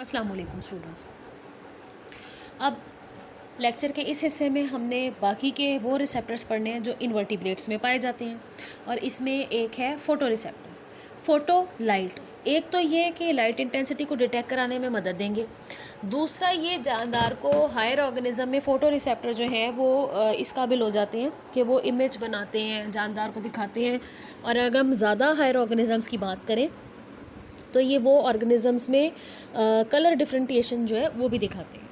अस्सलाम वालेकुम स्टूडेंट्स। अब लेक्चर के इस हिस्से में हमने बाकी के वो रिसेप्टर्स पढ़ने हैं जो इनवर्टिब्रेट्स में पाए जाते हैं, और इसमें एक है फोटो रिसेप्टर, फोटो लाइट। एक तो ये कि लाइट इंटेंसिटी को डिटेक्ट कराने में मदद देंगे। दूसरा, ये जानदार को हायर ऑर्गेनिज्म में फ़ोटो रिसेप्टर जो है वो इस काबिल हो जाते हैं कि वो इमेज बनाते हैं, जानदार को दिखाते हैं। और अगर हम ज़्यादा हायर ऑर्गेनिजम्स की बात करें तो ये वो ऑर्गेनिजम्स में कलर डिफरेंटिएशन जो है वो भी दिखाते हैं।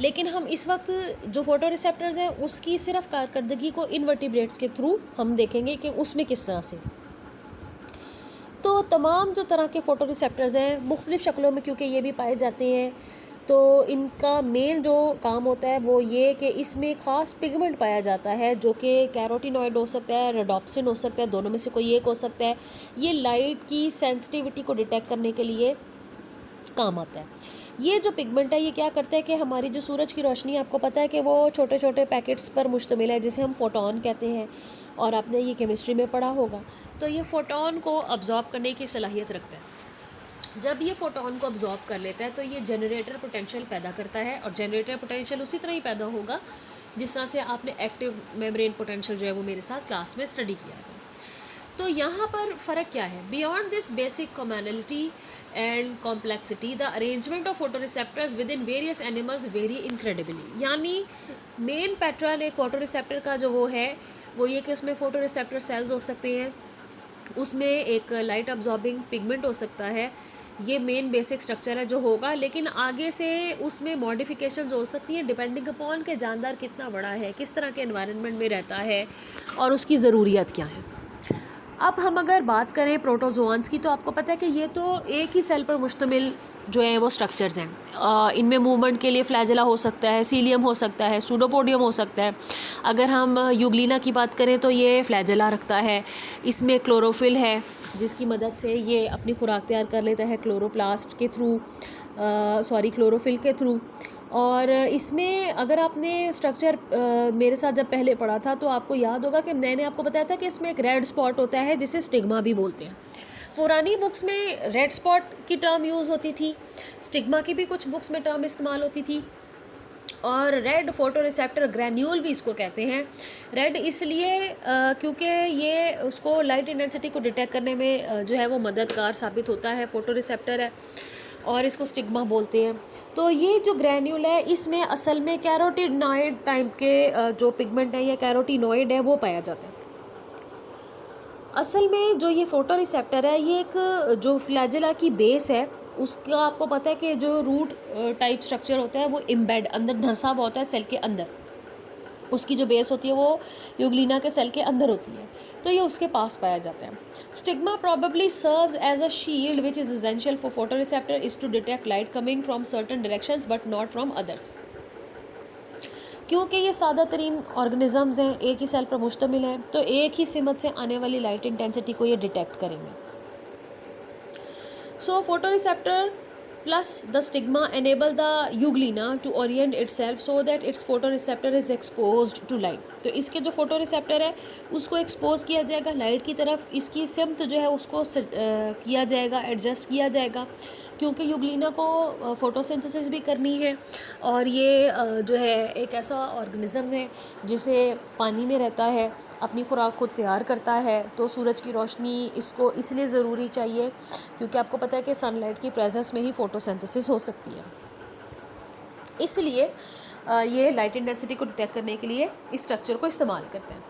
लेकिन हम इस वक्त जो फोटो रिसेप्टर्स हैं उसकी सिर्फ कारकर्दगी को इनवर्टिब्रेट्स के थ्रू हम देखेंगे कि उसमें किस तरह से। तो तमाम जो तरह के फ़ोटो रिसेप्टर्स हैं मुख्तलिफ़ शक्लों में क्योंकि ये भी पाए जाते हैं, तो इनका मेन जो काम होता है वो ये कि इसमें ख़ास पिगमेंट पाया जाता है जो कि कैरोटीनॉइड हो सकता है, रेडोप्सिन हो सकता है, दोनों में से कोई एक हो सकता है। ये लाइट की सेंसिटिविटी को डिटेक्ट करने के लिए काम आता है। ये जो पिगमेंट है ये क्या करता है कि हमारी जो सूरज की रोशनी है, आपको पता है कि वो छोटे छोटे पैकेट्स पर मुश्तमिल है जिसे हम फोटोन कहते हैं, और आपने ये केमिस्ट्री में पढ़ा होगा। तो ये फोटोन को अब्जॉर्ब करने की सलाहियत रखता है। जब ये फोटोन को अब्जॉर्ब कर लेता है तो ये जनरेटर पोटेंशियल पैदा करता है, और जनरेटर पोटेंशियल उसी तरह ही पैदा होगा जिस तरह से आपने एक्टिव मेम्ब्रेन पोटेंशियल जो है वो मेरे साथ क्लास में स्टडी किया था। तो यहाँ पर फ़र्क क्या है? Beyond this basic commonality and complexity the arrangement of photo receptors with in various animals very incredibly. यानी मेन पैटर्न एक फोटो रिसेप्टर का जो वो है वो ये कि उसमें फ़ोटो रिसेप्टर सेल्स हो सकते हैं, उसमें एक लाइट अब्जॉर्बिंग पिगमेंट हो सकता है। ये मेन बेसिक स्ट्रक्चर है जो होगा, लेकिन आगे से उसमें मॉडिफिकेशंस हो सकती हैं डिपेंडिंग अपॉन के जानदार कितना बड़ा है, किस तरह के एनवायरनमेंट में रहता है और उसकी ज़रूरियत क्या है। अब हम अगर बात करें प्रोटोजोआन्स की, तो आपको पता है कि ये तो एक ही सेल पर मुश्तमिल जो है वो स्ट्रक्चर्स हैं। इनमें मूवमेंट के लिए फ्लैजेला हो सकता है, सीलियम हो सकता है, सूडोपोडियम हो सकता है। अगर हम यूग्लिना की बात करें तो ये फ्लैजेला रखता है। इसमें क्लोरोफिल है जिसकी मदद से ये अपनी खुराक तैयार कर लेता है क्लोरोप्लास्ट के थ्रू, क्लोरोफिल के थ्रू। और इसमें अगर आपने स्ट्रक्चर मेरे साथ जब पहले पढ़ा था तो आपको याद होगा कि मैंने आपको बताया था कि इसमें एक रेड स्पॉट होता है जिसे स्टिग्मा भी बोलते हैं। पुरानी बुक्स में रेड स्पॉट की टर्म यूज़ होती थी, स्टिग्मा की भी कुछ बुक्स में टर्म इस्तेमाल होती थी, और रेड फोटो रिसेप्टर ग्रैन्यूल भी इसको कहते हैं। रेड इसलिए क्योंकि ये उसको लाइट इंटेंसिटी को डिटेक्ट करने में जो है वो मददगार साबित होता है, फोटो रिसेप्टर है, और इसको स्टिग्मा बोलते हैं। तो ये जो ग्रैन्यूल है इसमें असल में कैरोटीनॉइड टाइप के जो पिगमेंट है या कैरोटीनॉइड है वो पाया जाता है। असल में जो ये फोटो रिसेप्टर है ये एक जो फ्लैजेला की बेस है उसका आपको पता है कि जो रूट टाइप स्ट्रक्चर होता है वो एम्बेड अंदर धंसा हुआ होता है सेल के अंदर। उसकी जो बेस होती है वो यूग्लिना के सेल के अंदर होती है, तो ये उसके पास पाया जाता है। Stigma probably serves as a shield which is essential for photoreceptor is to detect light coming from certain directions but not from others। क्योंकि ये सादा तरीन ऑर्गेनिजम्स हैं, एक ही सेल पर मुश्तमिल है, तो एक ही सिमत से आने वाली लाइट इंटेंसिटी को ये डिटेक्ट करेंगे। So photo receptor plus the stigma enable the euglena to orient itself so that its photoreceptor is exposed to light। तो इसके जो फोटोरिसेप्टर है उसको एक्सपोज किया जाएगा लाइट की तरफ, इसकी सिमत जो है उसको किया जाएगा, एडजस्ट किया जाएगा, क्योंकि यूग्लिना को फोटोसिंथेसिस भी करनी है, और ये जो है एक ऐसा ऑर्गेनिज़म है जिसे पानी में रहता है, अपनी खुराक को तैयार करता है। तो सूरज की रोशनी इसको इसलिए ज़रूरी चाहिए क्योंकि आपको पता है कि सनलाइट की प्रेजेंस में ही फोटोसिंथेसिस हो सकती है। इसलिए ये लाइट इंटेंसिटी को डिटेक्ट करने के लिए इस स्ट्रक्चर को इस्तेमाल करते हैं।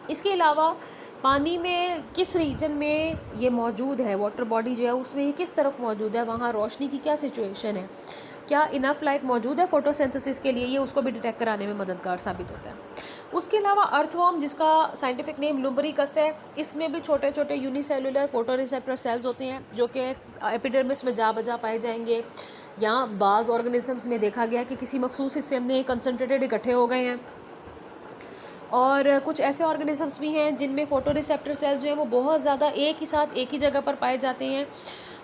इसके अलावा पानी में किस रीजन में ये मौजूद है, वाटर बॉडी जो है उसमें ये किस तरफ मौजूद है, वहाँ रोशनी की क्या सिचुएशन है, क्या इनफ लाइट मौजूद है फोटोसिंथेसिस के लिए, ये उसको भी डिटेक्ट कराने में मददगार साबित होता है। उसके अलावा अर्थवर्म जिसका साइंटिफिक नेम लुम्बरिकस है, इसमें भी छोटे छोटे यूनिसेलुलर फोटो रिसेप्टर सेल्स होते हैं जो कि एपिडर्मिस में जा बजा पाए जाएंगे, या बाज़ ऑर्गेनिजम्स में देखा गया कि किसी मखसूस हिस्से में कंसनट्रेटेड इकट्ठे हो गए हैं। और कुछ ऐसे ऑर्गेनिजम्स भी हैं जिनमें फोटो रिसेप्टर सेल जो है वो बहुत ज़्यादा एक ही साथ एक ही जगह पर पाए जाते हैं,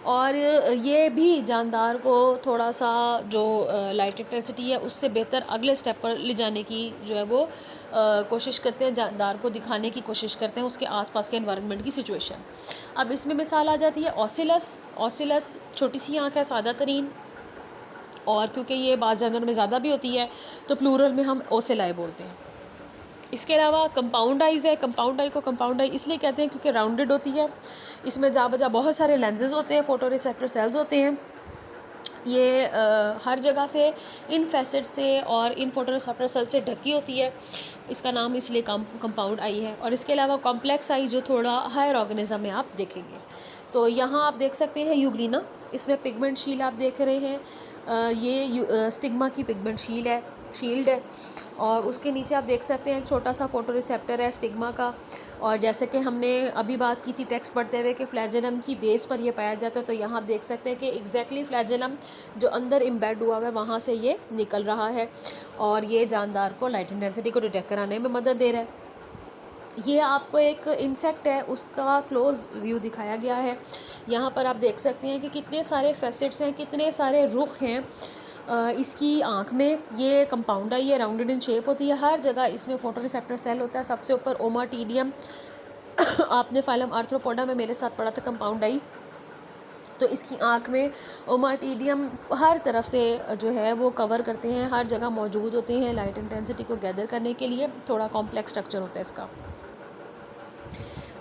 और ये भी जानदार को थोड़ा सा जो लाइट इंटेंसिटी है उससे बेहतर अगले स्टेप पर ले जाने की जो है वो कोशिश करते हैं, जानदार को दिखाने की कोशिश करते हैं उसके आसपास के एनवायरनमेंट की सिचुएशन। अब इसमें मिसाल आ जाती है ऑसिलस। ऑसिलस छोटी सी आँख है, सादा तरीन, और क्योंकि ये बाज़ जानवरों में ज़्यादा भी होती है तो प्लूरल में हम ओसेलाई बोलते हैं। इसके अलावा कंपाउंड आइज़ है। कंपाउंड आई को कंपाउंड आई इसलिए कहते हैं क्योंकि राउंडेड होती है, इसमें जा बजा बहुत सारे लेंसेज होते हैं, फोटो रिसेप्टर सेल्स होते हैं। ये हर जगह से इन फैसेट से और इन फोटो रिसेप्टर सेल से ढकी होती है, इसका नाम इसलिए कंपाउंड आई है। और इसके अलावा कॉम्प्लेक्स आई जो थोड़ा हायर ऑर्गेनिज्म में आप देखेंगे। तो यहाँ आप देख सकते हैं यूग्लिना, इसमें पिगमेंट शील आप देख रहे हैं, ये स्टिग्मा की पिगमेंट शील्ड है। और उसके नीचे आप देख सकते हैं एक छोटा सा फोटो रिसेप्टर है स्टिग्मा का। और जैसे कि हमने अभी बात की थी टेक्स्ट पढ़ते हुए कि फ्लैजेलम की बेस पर ये पाया जाता है, तो यहाँ आप देख सकते हैं कि एग्जैक्टली फ्लैजेलम जो अंदर एम्बेड हुआ हुआ है वहाँ से ये निकल रहा है और ये जानदार को लाइट इंटेंसिटी को डिटेक्ट कराने में मदद दे रहा है। ये आपको एक इंसेक्ट है उसका क्लोज व्यू दिखाया गया है। यहाँ पर आप देख सकते हैं कि कितने सारे फैसेट्स हैं, कितने सारे रुख हैं इसकी आँख में। ये कंपाउंड आई है, राउंडेड इन शेप होती है, हर जगह इसमें फोटो रिसेप्टर सेल होता है। सबसे ऊपर ओमाटीडियम आपने फाइलम आर्थ्रोपोडा में मेरे साथ पढ़ा था कंपाउंड आई, तो इसकी आँख में ओमाटीडियम हर तरफ से जो है वो कवर करते हैं, हर जगह मौजूद होते हैं लाइट इंटेंसिटी को गैदर करने के लिए। थोड़ा कॉम्प्लेक्स स्ट्रक्चर होता है इसका।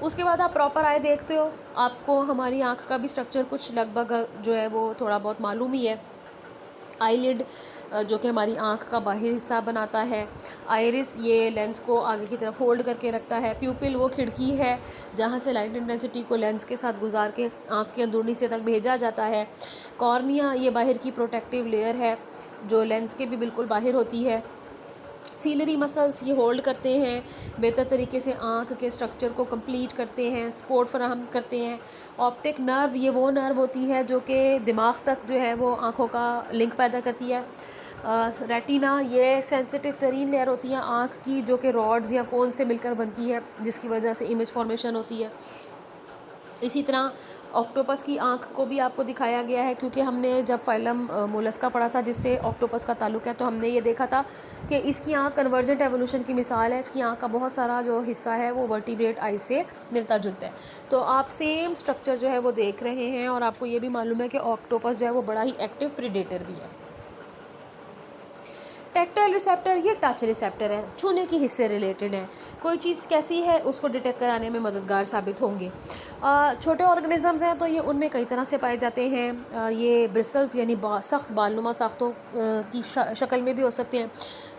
उसके बाद आप प्रॉपर आई देखते हो, आपको हमारी आँख का भी स्ट्रक्चर कुछ लगभग जो है वो थोड़ा बहुत मालूम ही है। आईलिड जो कि हमारी आँख का बाहरी हिस्सा बनाता है। आइरिस ये लेंस को आगे की तरफ होल्ड करके रखता है। प्यूपिल वो खिड़की है जहाँ से लाइट इंटेंसिटी को लेंस के साथ गुजार के आँख के अंदरूनी से तक भेजा जाता है। कॉर्निया ये बाहर की प्रोटेक्टिव लेयर है जो लेंस के भी बिल्कुल बाहर होती है। सीलरी मसल्स ये होल्ड करते हैं, बेहतर तरीके से आँख के स्ट्रक्चर को कंप्लीट करते हैं, सपोर्ट फराहम करते हैं। ऑप्टिक नर्व ये वो नर्व होती है जो कि दिमाग तक जो है वो आँखों का लिंक पैदा करती है। रेटिना ये सेंसिटिव तरीन लेयर होती है आँख की जो कि रॉड्स या कोन से मिलकर बनती है, जिसकी वजह से इमेज फॉर्मेशन होती है। इसी तरह ऑक्टोपस की आँख को भी आपको दिखाया गया है, क्योंकि हमने जब फाइलम मोलस्का पढ़ा था जिससे ऑक्टोपस का ताल्लुक है, तो हमने ये देखा था कि इसकी आँख कन्वर्जेंट एवोल्यूशन की मिसाल है। इसकी आँख का बहुत सारा जो हिस्सा है वो वर्टिब्रेट आई से मिलता जुलता है। तो आप सेम स्ट्रक्चर जो है वो देख रहे हैं और आपको ये भी मालूम है कि ऑक्टोपस जो है वो बड़ा ही एक्टिव प्रीडेटर भी है। टैक्टाइल रिसेप्टर ये टच रिसेप्टर है, छूने की हिस्से रिलेटेड है। कोई चीज़ कैसी है उसको डिटेक्ट कराने में मददगार साबित होंगे। छोटे ऑर्गेनिजम्स हैं तो ये उनमें कई तरह से पाए जाते हैं। ये ब्रिसल्स यानी सख्त बालनुमा साख्तों की शक्ल में भी हो सकते हैं।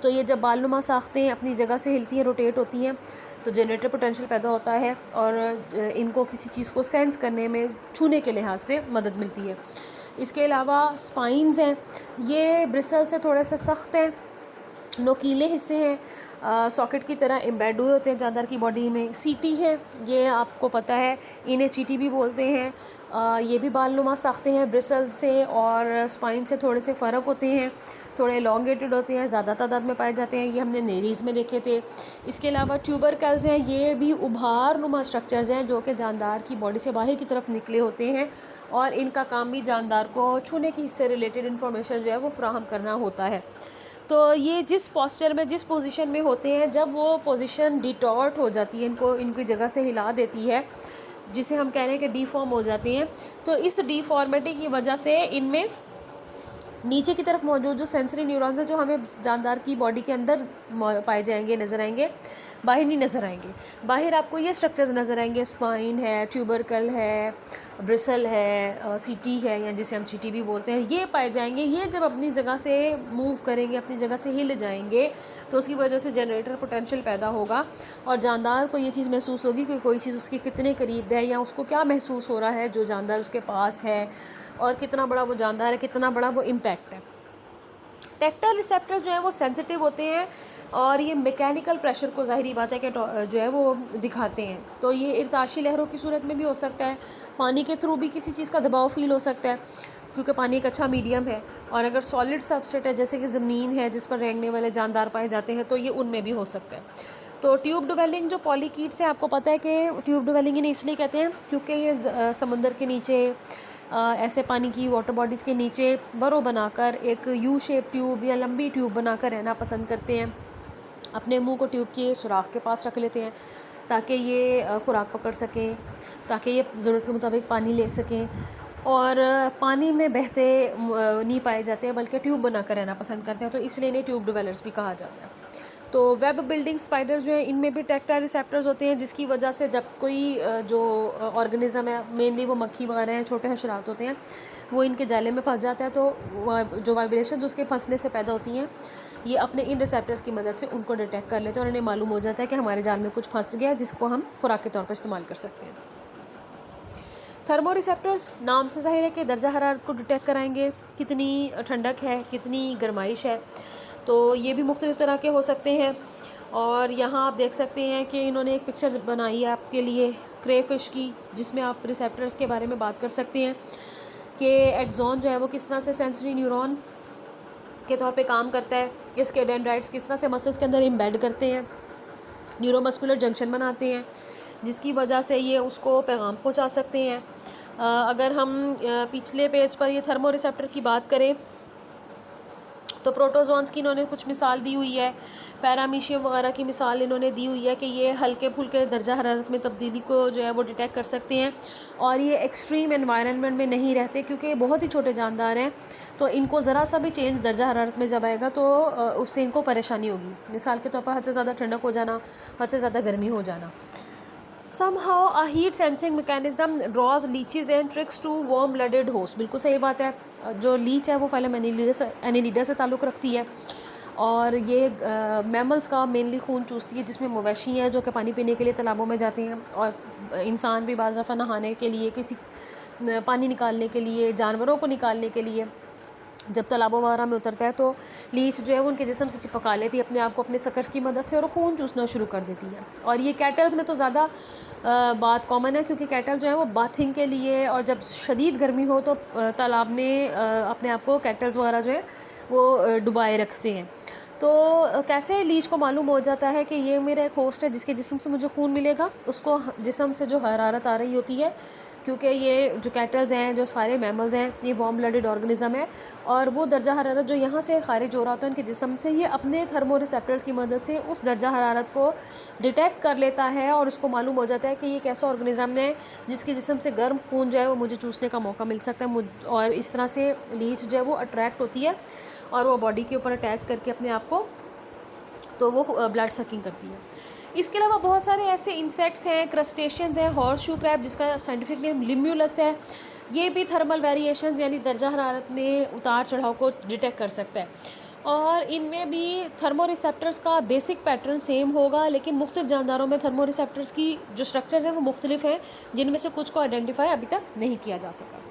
तो ये जब बालनुमा साख्तें अपनी जगह से हिलती हैं, रोटेट होती हैं, तो जनरेटर पोटेंशियल पैदा होता है और इनको किसी चीज़ को सेंस करने में छूने के लिहाज से मदद मिलती है। इसके अलावा स्पाइंस हैं, ये ब्रिसल से थोड़े से सख्त हैं, नोकीले हिस्से हैं, सॉकेट की तरह एम्बेड हुए होते हैं जानदार की बॉडी में। सीटी है, ये आपको पता है, इन्हें चीटी भी बोलते हैं। ये भी बालनुमा साख्ते हैं, ब्रिसल से और स्पाइन से थोड़े से फ़र्क होते हैं, थोड़े एलोंगेटेड होते हैं, ज़्यादा तादाद में पाए जाते हैं। ये हमने नेरीज़ में देखे थे। इसके अलावा ट्यूबरकल्स हैं, ये भी उभार नुमा स्ट्रक्चर्स हैं जो कि जानदार की बॉडी से बाहर की तरफ निकले होते हैं और इनका काम भी जानदार को छूने की हिस्से रिलेटेड इन्फॉर्मेशन जो है वो फ्राहम करना होता है। तो ये जिस पोस्चर में, जिस पोजीशन में होते हैं, जब वो पोजीशन डिटॉर्ट हो जाती है, इनको इनकी जगह से हिला देती है, जिसे हम कह रहे हैं कि डीफॉर्म हो जाती हैं, तो इस डीफॉर्मिटी की वजह से इनमें नीचे की तरफ मौजूद जो सेंसरी न्यूरॉन्स हैं जो हमें जानदार की बॉडी के अंदर पाए जाएंगे, नज़र आएंगे, बाहर नहीं नज़र आएंगे। बाहर आपको ये स्ट्रक्चर्स नज़र आएंगे, स्पाइन है, ट्यूबरकल है, ब्रिसल है, सीटी है या जिसे हम चीटी भी बोलते हैं, ये पाए जाएंगे। ये जब अपनी जगह से मूव करेंगे, अपनी जगह से हिल जाएंगे, तो उसकी वजह से जनरेटर पोटेंशियल पैदा होगा और जानदार को ये चीज़ महसूस होगी कि कोई चीज़ उसके कितने करीब है या उसको क्या महसूस हो रहा है जो जानदार उसके पास है और कितना बड़ा वो जानदार है, कितना बड़ा वो इम्पैक्ट है। टैक्टाइल रिसेप्टर्स जो है वो सेंसिटिव होते हैं और ये मैकेनिकल प्रेशर को ज़ाहिरी बात है कि जो है वो दिखाते हैं। तो ये इर्ताशी लहरों की सूरत में भी हो सकता है, पानी के थ्रू भी किसी चीज़ का दबाव फील हो सकता है क्योंकि पानी एक अच्छा मीडियम है। और अगर सॉलिड सबस्ट्रेट है जैसे कि ज़मीन है जिस पर रेंगने वाले जानदार पाए जाते हैं तो ये उनमें भी हो सकता है। तो ट्यूब डिवेलिंग जो पॉलीकीट्स है, आपको पता है कि ट्यूब डिवेलिंग इन्हें इसलिए कहते हैं क्योंकि ये समंदर के नीचे ऐसे पानी की वाटर बॉडीज़ के नीचे बरो बनाकर एक यू शेप ट्यूब या लंबी ट्यूब बनाकर रहना पसंद करते हैं। अपने मुंह को ट्यूब के सुराख के पास रख लेते हैं ताकि ये खुराक पकड़ सकें, ताकि ये ज़रूरत के मुताबिक पानी ले सकें। और पानी में बहते नहीं पाए जाते हैं, बल्कि ट्यूब बनाकर रहना पसंद करते हैं, तो इसलिए इन्हें ट्यूब डिवेलर्स भी कहा जाता है। तो वेब बिल्डिंग स्पाइडर्स जो है इनमें भी टैक्टाइल रिसेप्टर्स होते हैं, जिसकी वजह से जब कोई जो ऑर्गेनिज्म है, मेनली वो मक्खी वगैरह हैं, छोटे हशरात होते हैं, वो इनके जाले में फंस जाता है, तो जो वाइब्रेशन उसके फंसने से पैदा होती हैं, ये अपने इन रिसेप्टर्स की मदद से उनको डिटेक्ट कर लेते हैं और इन्हें मालूम हो जाता है कि हमारे जाल में कुछ फंस गया है, जिसको हम खुराक के तौर पर इस्तेमाल कर सकते हैं। थर्मो रिसेप्टर्स नाम से ज़ाहिर है कि दर्जा हरारत को डिटेक्ट कराएंगे, कितनी ठंडक है, कितनी गर्माइश है, तो ये भी मुख्तलिफ़ तरह के हो सकते हैं। और यहाँ आप देख सकते हैं कि इन्होंने एक पिक्चर बनाई है आपके लिए क्रेफिश की, जिसमें आप रिसेप्टर्स के बारे में बात कर सकते हैं कि एक्सॉन जो है वो किस तरह से सेंसरी न्यूरॉन के तौर पे काम करता है, इसके डेंड्राइट्स किस तरह से मसल्स के अंदर एम्बेड करते हैं, न्यूरोमस्कुलर जंक्शन बनाते हैं, जिसकी वजह से ये उसको पैगाम पहुंचा सकते हैं। अगर हम पिछले पेज पर ये थर्मो रिसेप्टर की बात करें तो प्रोटोजोन्स की इन्होंने कुछ मिसाल दी हुई है, पैरामीशियम वगैरह की मिसाल इन्होंने दी हुई है कि ये हल्के फुल्के दर्जा हरारत में तब्दीली को जो है वो डिटेक्ट कर सकते हैं और ये एक्सट्रीम एनवायरनमेंट में नहीं रहते, क्योंकि ये बहुत ही छोटे जानदार हैं, तो इनको ज़रा सा भी चेंज दर्जा हरारत में जब आएगा तो उससे इनको परेशानी होगी। मिसाल के तौर पर हद से ज़्यादा ठंडक हो जाना, हद से ज़्यादा गर्मी हो जाना। Somehow a heat sensing mechanism draws leeches and tricks to warm blooded host। बिल्कुल सही बात है, जो लीच है वो फाइलम एनीलिडा से ताल्लुक़ रखती है और ये मैमल्स का मेनली खून चूसती है, जिसमें मवेशी हैं जो कि पानी पीने के लिए तालाबों में जाते हैं और इंसान भी बाज़ दफ़ा नहाने के लिए, किसी पानी निकालने के लिए, जानवरों को निकालने के लिए जब तालाबों वगैरह में उतरता है तो लीच जो है वो उनके जिस्म से चिपका लेती है अपने आप को अपने सकर्स की मदद से और खून चूसना शुरू कर देती है। और ये कैटल्स में तो ज़्यादा बात कॉमन है, क्योंकि कैटल जो है वो बाथिंग के लिए और जब शदीद गर्मी हो तो तालाब में अपने आप को कैटल्स वगैरह जो है वो डुबाए रखते हैं। तो कैसे लीच को मालूम हो जाता है कि ये मेरा एक होस्ट है जिसके जिस्म से मुझे खून मिलेगा, उसको जिस्म से जो हरारत आ रही होती है, क्योंकि ये जो कैटल्स हैं, जो सारे मैमल्स हैं, ये वार्म ब्लडेड ऑर्गेनिज्म है और वो दर्जा हरारत जो यहाँ से खारिज हो रहा होता है उनके जिस्म से, ये अपने थर्मो रिसेप्टर्स की मदद से उस दर्जा हरारत को डिटेक्ट कर लेता है और उसको मालूम हो जाता है कि ये एक ऐसा ऑर्गेनिज्म है जिसके जिस्म से गर्म खून जो है वो मुझे चूसने का मौका मिल सकता है, और इस तरह से लीच जो है वो अट्रैक्ट होती है और वो बॉडी के ऊपर अटैच करके अपने आप को तो वो ब्लड सकिंग करती है। इसके अलावा बहुत सारे ऐसे इंसेक्ट्स हैं, क्रस्टेशियंस हैं, हॉर्सशू क्रैब जिसका साइंटिफिक नेम लिम्यूलस है, ये भी थर्मल वेरिएशंस यानी दर्जा हरारत में उतार चढ़ाव को डिटेक्ट कर सकता है और इनमें भी थर्मो रिसेप्टर्स का बेसिक पैटर्न सेम होगा, लेकिन मुख्तलिफ जानदारों में थर्मो रिसेप्टर्स की जो स्ट्रक्चर्स हैं वो मुख्तलिफ हैं, जिनमें से कुछ को आइडेंटिफाई अभी तक नहीं किया जा सका।